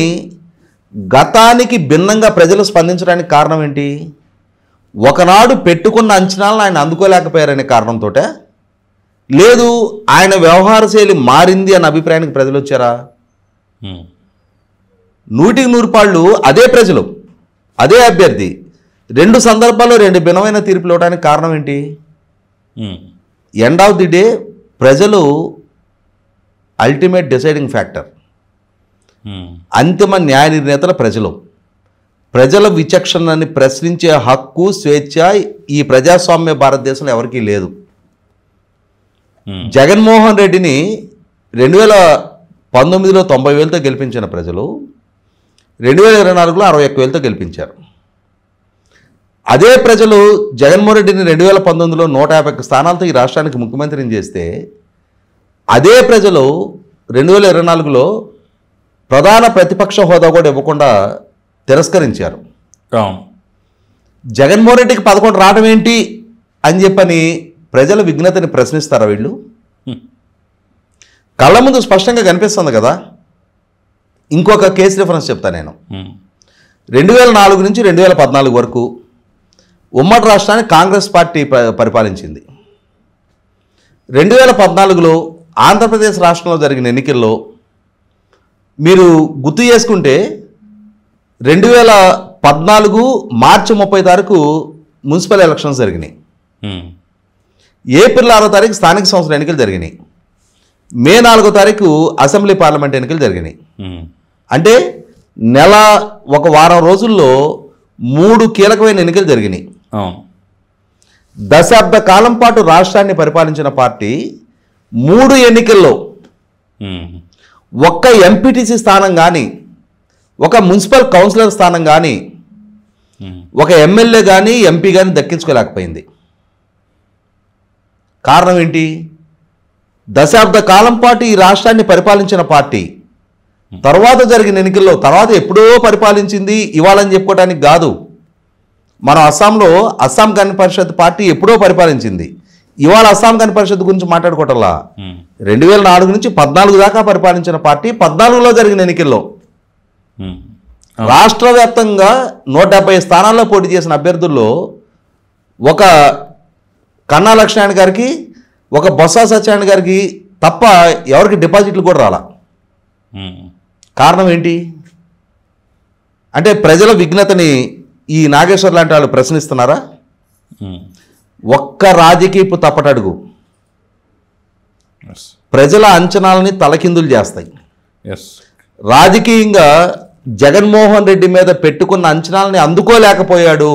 గతానికి భిన్నంగా ప్రజలు స్పందించడానికి కారణం ఏంటి? ఒకనాడు పెట్టుకున్న అంచనాలను ఆయన అందుకోలేకపోయారనే కారణంతో, లేదు ఆయన వ్యవహార శైలి మారింది అన్న అభిప్రాయానికి ప్రజలు వచ్చారా? 100% పాళ్ళు అదే ప్రజలు, అదే అభ్యర్థి 2 సందర్భాల్లో 2 భిన్నమైన తీర్పులు ఇవ్వడానికి కారణం ఏంటి? ఎండ్ ఆఫ్ ది డే ప్రజలు అల్టిమేట్ డిసైడింగ్ ఫ్యాక్టర్. అంతిమ న్యాయ నిర్ణేతల ప్రజల విచక్షణని ప్రశ్నించే హక్కు, స్వేచ్ఛ ఈ ప్రజాస్వామ్య భారతదేశంలో ఎవరికీ లేదు. జగన్మోహన్ రెడ్డిని 2019లో 90,000తో గెలిపించిన ప్రజలు 2024లో 61,000తో గెలిపించారు. అదే ప్రజలు జగన్మోహన్ రెడ్డిని 2019లో 150 స్థానాలతో ఈ రాష్ట్రానికి ముఖ్యమంత్రిని చేస్తే, అదే ప్రజలు 2024లో ప్రధాన ప్రతిపక్ష హోదా కూడా ఇవ్వకుండా తిరస్కరించారు. జగన్మోహన్ రెడ్డికి 11 రావడం ఏంటి అని చెప్పని ప్రజల విఘ్నతని ప్రశ్నిస్తారా వీళ్ళు? కళ్ళ ముందు స్పష్టంగా కనిపిస్తుంది కదా. ఇంకొక కేసు రిఫరెన్స్ చెప్తా నేను. 2004 నుంచి 2014 వరకు ఉమ్మడి రాష్ట్రాన్ని కాంగ్రెస్ పార్టీ పరిపాలించింది. 2014లో ఆంధ్రప్రదేశ్ రాష్ట్రంలో జరిగిన ఎన్నికల్లో మీరు గుర్తు చేసుకుంటే 2014 మార్చి 30 తారీఖు మున్సిపల్ ఎలక్షన్స్ జరిగినాయి. ఏప్రిల్ 6వ తారీఖు స్థానిక సంస్థల ఎన్నికలు జరిగినాయి. మే 4వ తారీఖు అసెంబ్లీ పార్లమెంట్ ఎన్నికలు జరిగినాయి. అంటే నెల, ఒక వారం రోజుల్లో 3 కీలకమైన ఎన్నికలు జరిగినాయి. దశాబ్ద కాలం పాటు రాష్ట్రాన్ని పరిపాలించిన పార్టీ 3 ఎన్నికల్లో ఒక్క ఎంపీటీసీ స్థానం కానీ, ఒక మున్సిపల్ కౌన్సిలర్ స్థానం కానీ, ఒక ఎమ్మెల్యే కానీ, ఎంపీ కానీ దక్కించుకోలేకపోయింది. కారణం ఏంటి? దశాబ్ద కాలం పాటు ఈ రాష్ట్రాన్ని పరిపాలించిన పార్టీ తర్వాత జరిగిన ఎన్నికల్లో, తర్వాత ఎప్పుడో పరిపాలించింది ఇవాళని చెప్పుకోవడానికి కాదు. మనం అస్సాంలో అస్సాం గణ పరిషత్ పార్టీ ఎప్పుడో పరిపాలించింది. ఇవాళ అస్సాం గణ పరిషత్ గురించి మాట్లాడుకోవటంలా 2004 నుంచి 14 దాకా పరిపాలించిన పార్టీ 14లో జరిగిన ఎన్నికల్లో రాష్ట్ర వ్యాప్తంగా 170 స్థానాల్లో పోటీ చేసిన అభ్యర్థుల్లో ఒక కన్నా లక్ష్మణ్ గారికి, ఒక బొత్స సత్యనారాయణ గారికి తప్ప ఎవరికి డిపాజిట్లు కూడా రాలా. కారణం ఏంటి అంటే ప్రజల విఘ్నతని ఈ నాగేశ్వర్ లాంటి వాళ్ళు ప్రశ్నిస్తున్నారా? ఒక్క రాజకీయపు తప్పటడుగు ప్రజల అంచనాలని తలకిందులు చేస్తాయి. రాజకీయంగా జగన్మోహన్ రెడ్డి మీద పెట్టుకున్న అంచనాలని అందుకోలేకపోయాడు.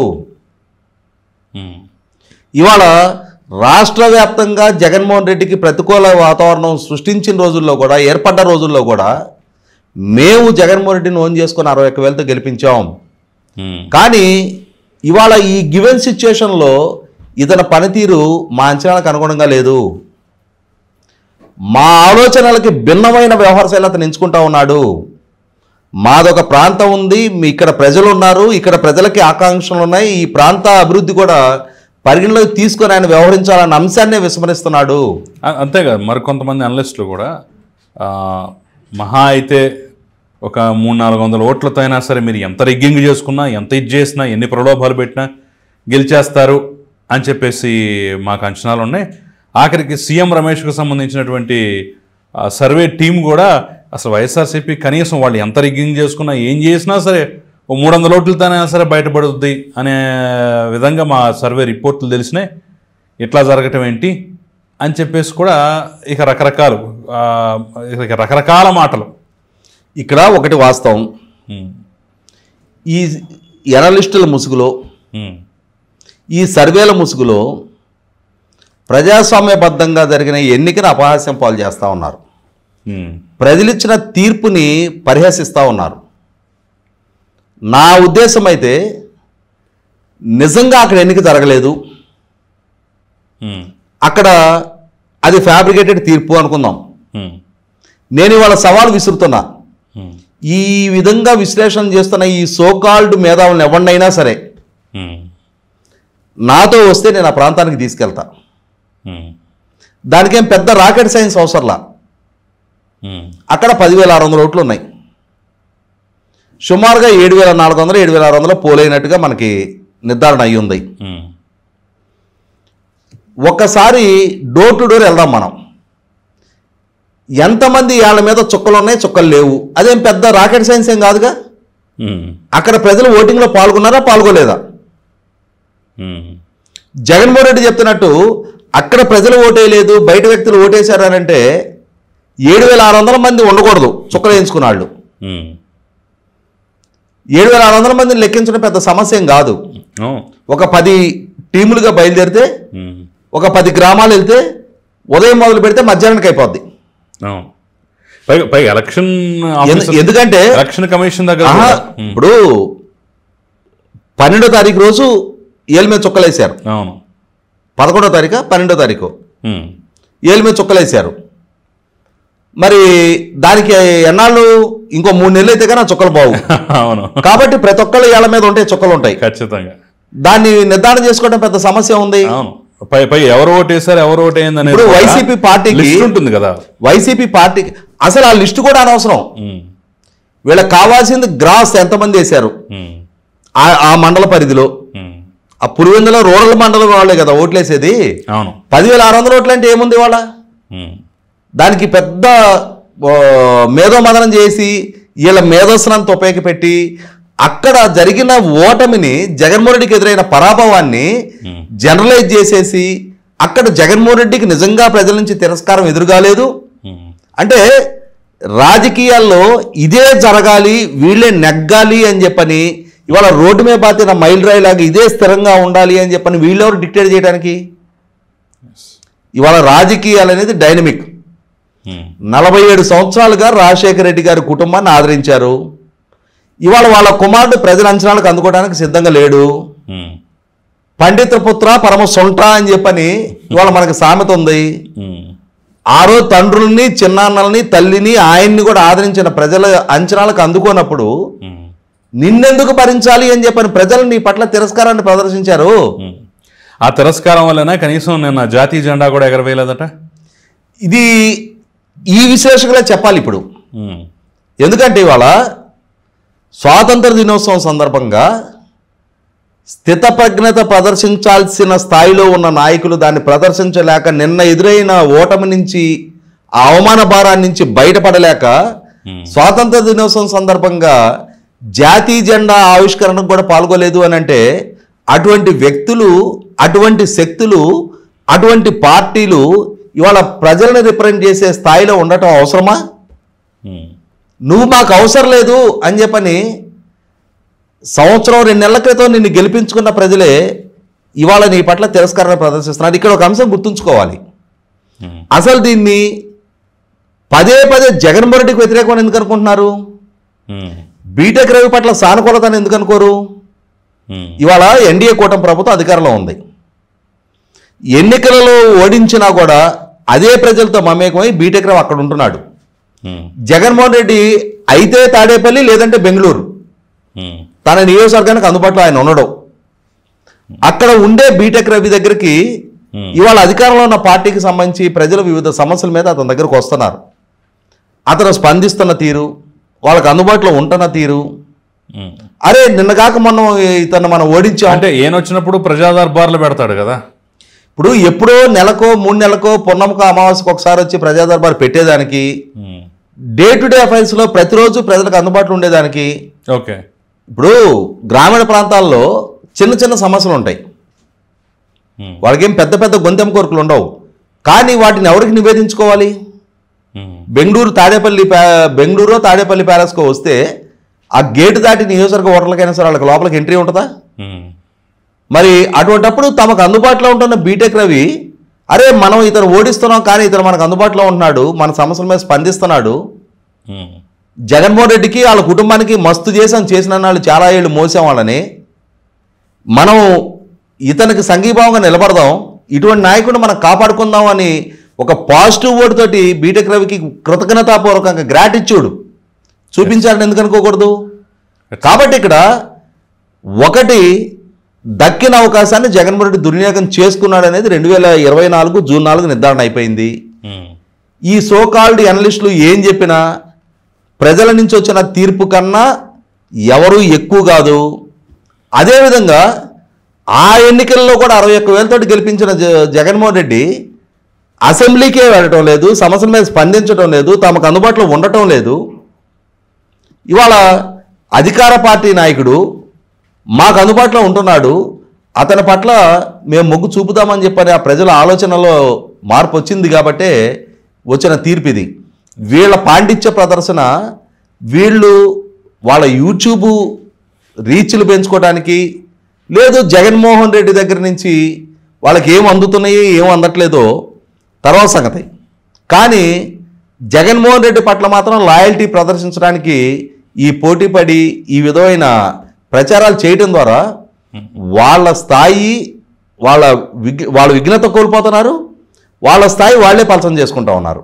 ఇవాళ రాష్ట్ర వ్యాప్తంగా జగన్మోహన్ రెడ్డికి ప్రతికూల వాతావరణం సృష్టించిన రోజుల్లో కూడా, ఏర్పడ్డ రోజుల్లో కూడా మేము జగన్మోహన్ రెడ్డిని ఓన్ చేసుకుని 61,000తో గెలిపించాం. కానీ ఇవాళ ఈ గివెన్ సిచ్యుయేషన్లో ఇతని పనితీరు మా అంచనాలకు అనుగుణంగా లేదు. మా ఆలోచనలకి భిన్నమైన వ్యవహార శైలి అతను ఎంచుకుంటా ఉన్నాడు. మాదొక ప్రాంతం ఉంది, ఇక్కడ ప్రజలు ఉన్నారు, ఇక్కడ ప్రజలకి ఆకాంక్షలు ఉన్నాయి, ఈ ప్రాంత అభివృద్ధి కూడా పరిగణలోకి తీసుకొని ఆయన వ్యవహరించాలన్న అంశాన్నే విస్మరిస్తున్నాడు. అంతేకాదు, మరికొంతమంది అనలిస్టులు కూడా మహా అయితే ఒక 300-400 ఓట్లతో అయినా సరే మీరు ఎంత రిగ్గింగ్ చేసుకున్నా, ఎంత ఇది చేసినా, ఎన్ని ప్రలోభాలు పెట్టినా గెలిచేస్తారు అని చెప్పేసి మాకు అంచనాలు ఉన్నాయి. ఆఖరికి సీఎం రమేష్కు సంబంధించినటువంటి సర్వే టీం కూడా అసలు వైఎస్ఆర్సీపీ కనీసం వాళ్ళు ఎంత రిగ్గింగ్ చేసుకున్నా, ఏం చేసినా సరే 300 ఓట్లతోనైనా సరే బయటపడుద్ది అనే విధంగా మా సర్వే రిపోర్ట్లు తెలిసినాయి. ఇట్లా జరగటం ఏంటి అని చెప్పేసి కూడా ఇక రకరకాల మాటలు. ఇక్కడ ఒకటి వాస్తవం, ఈ ఎనలిస్టుల ముసుగులో, ఈ సర్వేల ముసుగులో ప్రజాస్వామ్యబద్ధంగా జరిగిన ఎన్నికను అపహాస్యం పాలు చేస్తూ ఉన్నారు. ప్రజలిచ్చిన తీర్పుని పరిహసిస్తూ ఉన్నారు. నా ఉద్దేశం అయితే నిజంగా అక్కడ ఎన్నిక జరగలేదు, అక్కడ అది ఫ్యాబ్రికేటెడ్ తీర్పు అనుకుందాం. నేను ఇవాళ సవాల్ విసురుతున్నా, ఈ విధంగా విశ్లేషణ చేస్తున్న ఈ సోకాల్డ్ మేధావులను ఎవరినైనా సరే నాతో వస్తే నేను ఆ ప్రాంతానికి తీసుకెళ్తా. దానికేం పెద్ద రాకెట్ సైన్స్ అవసరంలా. అక్కడ 10,600 ఓట్లు ఉన్నాయి. సుమారుగా 7,400 7,600 పోలైనట్టుగా మనకి నిర్ధారణ అయ్యి ఉంది. ఒక్కసారి డోర్ టు డోర్ వెళ్దాం మనం. ఎంతమంది వాళ్ళ మీద చుక్కలు ఉన్నాయి, చుక్కలు లేవు, అదేం పెద్ద రాకెట్ సైన్స్ ఏం కాదుగా. అక్కడ ప్రజలు ఓటింగ్లో పాల్గొన్నారా, పాల్గొలేదా? జగన్మోహన్ రెడ్డి చెప్తున్నట్టు అక్కడ ప్రజలు ఓటేయలేదు, బయట వ్యక్తులు ఓటేశారనంటే 7,600 మంది ఉండకూడదు చుక్కలు వేయించుకున్న వాళ్ళు. 7,600 మందిని లెక్కించడం పెద్ద సమస్య ఏం కాదు. ఒక 10 టీములుగా బయలుదేరితే, ఒక 10 గ్రామాలు వెళ్తే, ఉదయం మొదలు పెడితే మధ్యాహ్నానికి అయిపోద్ది. ఎలక్షన్ ఎందుకంటే ఎలక్షన్ కమిషన్ దగ్గర ఇప్పుడు 12వ తారీఖు రోజు ఏళ్ళ మీద చుక్కలేశారు. 11వ తారీఖు 12వ తారీఖు ఏళ్ళ మీద చుక్కలేశారు. మరి దానికి ఎన్నాళ్ళు, ఇంకో 3 నెలలు అయితే కానీ చుక్కలు బావు. కాబట్టి ప్రతి ఒక్కళ్ళు ఏళ్ళ మీద ఉంటాయి, చుక్కలు ఉంటాయి ఖచ్చితంగా. దాన్ని నిర్ధారణ చేసుకోవడం పెద్ద సమస్య ఉంది. ఎవరు ఓటేసారు, ఎవరు ఓటేయిందని ఇప్పుడు వైసీపీ పార్టీకి ఉంటుంది కదా. వైసీపీ పార్టీకి అసలు ఆ లిస్టు కూడా అనవసరం. వీళ్ళకి కావాల్సింది గ్రాస్ ఎంతమంది వేశారు ఆ మండల పరిధిలో. ఆ పులివెందుల రూరల్ మండలం వాళ్ళే కదా ఓట్లేసేది. 10,600 ఓట్లు అంటే ఏముంది వాళ్ళ. దానికి పెద్ద మేధోమదనం చేసి వీళ్ళ మేధస్సునంత ఉపయోగపెట్టి అక్కడ జరిగిన ఓటమిని, జగన్మోహన్ రెడ్డికి ఎదురైన పరాభవాన్ని జనరలైజ్ చేసేసి అక్కడ జగన్మోహన్ రెడ్డికి నిజంగా ప్రజల నుంచి తిరస్కారం ఎదురుగాలేదు అంటే రాజకీయాల్లో ఇదే జరగాలి, వీళ్ళే నెగ్గాలి అని చెప్పని ఇవాళ రోడ్డు మీద బాతిన మైల్ రాయిలాగా ఇదే స్థిరంగా ఉండాలి అని చెప్పని వీళ్ళెవరు డిక్టేట్ చేయడానికి. ఇవాళ రాజకీయాలు అనేది డైనమిక్. 47 సంవత్సరాలుగా రాజశేఖర రెడ్డి గారి కుటుంబాన్ని ఆదరించారు. ఇవాళ వాళ్ళ కుమారుడు ప్రజల అంచనాలకు అందుకోవడానికి సిద్ధంగా లేడు. పండిత పుత్ర పరమ సొంట అని చెప్పని ఇవాళ మనకు సామెత ఉంది. ఆరో తండ్రుల్ని, చిన్నాన్నల్ని, తల్లిని, ఆయన్ని కూడా ఆదరించిన ప్రజల అంచనాలకు అందుకోనప్పుడు నిన్నెందుకు భరించాలి అని చెప్పని ప్రజలు నీ పట్ల తిరస్కారాన్ని ప్రదర్శించారు. ఆ తిరస్కారం వల్లనే కనీసం నిన్న జాతీయ జెండా కూడా ఎగరవేయలేదట. ఇది ఈ విశ్లేషకులే చెప్పాలి ఇప్పుడు. ఎందుకంటే ఇవాళ స్వాతంత్ర దినోత్సవం సందర్భంగా స్థితప్రజ్ఞత ప్రదర్శించాల్సిన స్థాయిలో ఉన్న నాయకులు దాన్ని ప్రదర్శించలేక, నిన్న ఎదురైన ఓటమి నుంచి, ఆ అవమాన భారాన్ని నుంచి బయటపడలేక స్వాతంత్ర దినోత్సవం సందర్భంగా జాతీయ జెండా ఆవిష్కరణకు కూడా పాల్గొలేదు అని అంటే అటువంటి వ్యక్తులు, అటువంటి శక్తులు, అటువంటి పార్టీలు ఇవాళ ప్రజలను రిప్రజెంట్ చేసే స్థాయిలో ఉండటం అవసరమా? నువ్వు మాకు అవసరం లేదు అని చెప్పని సంవత్సరం 2 నెలల క్రితం నిన్ను గెలిపించుకున్న ప్రజలే ఇవాళ నీ పట్ల తిరస్కారాన్ని ప్రదర్శిస్తున్నారు. ఇక్కడ ఒక అంశం గుర్తుంచుకోవాలి. అసలు దీన్ని పదే జగన్మోహన్ రెడ్డికి వ్యతిరేకం ఎందుకు అనుకుంటున్నారు? బీటెక్ రవి పట్ల సానుకూలతను ఎందుకు అనుకోరు? ఇవాళ ఎన్డీఏ కూటమి ప్రభుత్వం అధికారంలో ఉంది. ఎన్నికలలో ఓడించినా కూడా అదే ప్రజలతో మమేకమై బీటెక్ రవి అక్కడ ఉంటున్నాడు. జగన్మోహన్ రెడ్డి అయితే తాడేపల్లి, లేదంటే బెంగళూరు, తన నియోజకవర్గానికి అందుబాటులో ఆయన ఉండడం. అక్కడ ఉండే బీటెక్ రవి దగ్గరికి ఇవాళ అధికారంలో ఉన్న పార్టీకి సంబంధించి ప్రజలు వివిధ సమస్యల మీద అతని దగ్గరకు వస్తున్నారు. అతను స్పందిస్తున్న తీరు, వాళ్ళకి అందుబాటులో ఉంటున్న తీరు, అరే నిన్న కాక ఇతను మనం ఓడించాం అంటే ఏనొచ్చినప్పుడు ప్రజా దర్బార్లు పెడతాడు కదా. ఇప్పుడు ఎప్పుడో నెలకో 3 నెలకో పున్నమకో అమావాస్యకు ఒకసారి వచ్చి ప్రజా దర్బార్ పెట్టేదానికి, డే టు డే అఫైర్స్లో ప్రతిరోజు ప్రజలకు అందుబాటులో ఉండేదానికి. ఓకే, ఇప్పుడు గ్రామీణ ప్రాంతాల్లో చిన్న సమస్యలు ఉంటాయి, వాళ్ళకేం పెద్ద గొంతెం కోరికలు ఉండవు, కానీ వాటిని ఎవరికి నివేదించుకోవాలి? బెంగళూరు తాడేపల్లి ప్యాలెస్కో వస్తే ఆ గేటు దాటి నియోజకవర్గ ఓటర్లకైనా సరే వాళ్ళకి లోపలికి ఎంట్రీ ఉంటుందా? మరి అటువంటిప్పుడు తమకు అందుబాటులో ఉంటున్న బీటెక్ రవి, అరే మనం ఇతను ఓడిస్తున్నాం కానీ ఇతను మనకు అందుబాటులో ఉంటున్నాడు, మన సమస్యల మీద స్పందిస్తున్నాడు, జగన్మోహన్ రెడ్డికి వాళ్ళ కుటుంబానికి మస్తు చేసిన వాళ్ళు చాలా ఏళ్ళు మోసాం వాళ్ళని, మనం ఇతనికి సంఘీభావంగా నిలబడదాం, ఇటువంటి నాయకుడిని మనం కాపాడుకుందాం అని ఒక పాజిటివ్ వర్డ్ తోటి బీటెక్ రవికి కృతజ్ఞతాపూర్వకంగా గ్రాటిట్యూడ్ చూపించాలని ఎందుకు అనుకోకూడదు? కాబట్టి ఇక్కడ ఒకటి దక్కిన అవకాశాన్ని జగన్మోహన్ రెడ్డి దుర్వినియోగం చేసుకున్నాడు అనేది 2024 జూన్ 4 నిర్ధారణ అయిపోయింది. ఈ సోకాల్డ్ అనలిస్టులు ఏం చెప్పినా ప్రజల నుంచి వచ్చిన తీర్పు కన్నా ఎవరూ ఎక్కువ కాదు. అదేవిధంగా ఆ ఎన్నికల్లో కూడా 61,000 గెలిపించిన జగన్మోహన్ రెడ్డి అసెంబ్లీకే వెళ్ళటం లేదు, సమస్యల మీద స్పందించడం లేదు, తమకు అందుబాటులో ఉండటం లేదు. ఇవాళ అధికార పార్టీ నాయకుడు మాకు అందుబాటులో ఉంటున్నాడు, అతని పట్ల మేము మొగ్గు చూపుదామని చెప్పని ఆ ప్రజల ఆలోచనలో మార్పు వచ్చింది కాబట్టే వచ్చిన తీర్పు ఇది. వీళ్ళ పాండిత్య ప్రదర్శన, వీళ్ళు వాళ్ళ యూట్యూబ్ రీచ్లు పెంచుకోవడానికి, లేదు జగన్మోహన్ రెడ్డి దగ్గర నుంచి వాళ్ళకి ఏం అందుతున్నాయి ఏం అందట్లేదో తర్వాత సంగతి. కానీ జగన్మోహన్ రెడ్డి పట్ల మాత్రం లాయల్టీ ప్రదర్శించడానికి ఈ పోటీపడి ఈ విధమైన ప్రచారాలు చేయడం ద్వారా వాళ్ళ స్థాయి వాళ్ళ విఘ్నత కోల్పోతున్నారు, వాళ్ళ స్థాయి వాళ్ళే పలసం చేసుకుంటూ ఉన్నారు.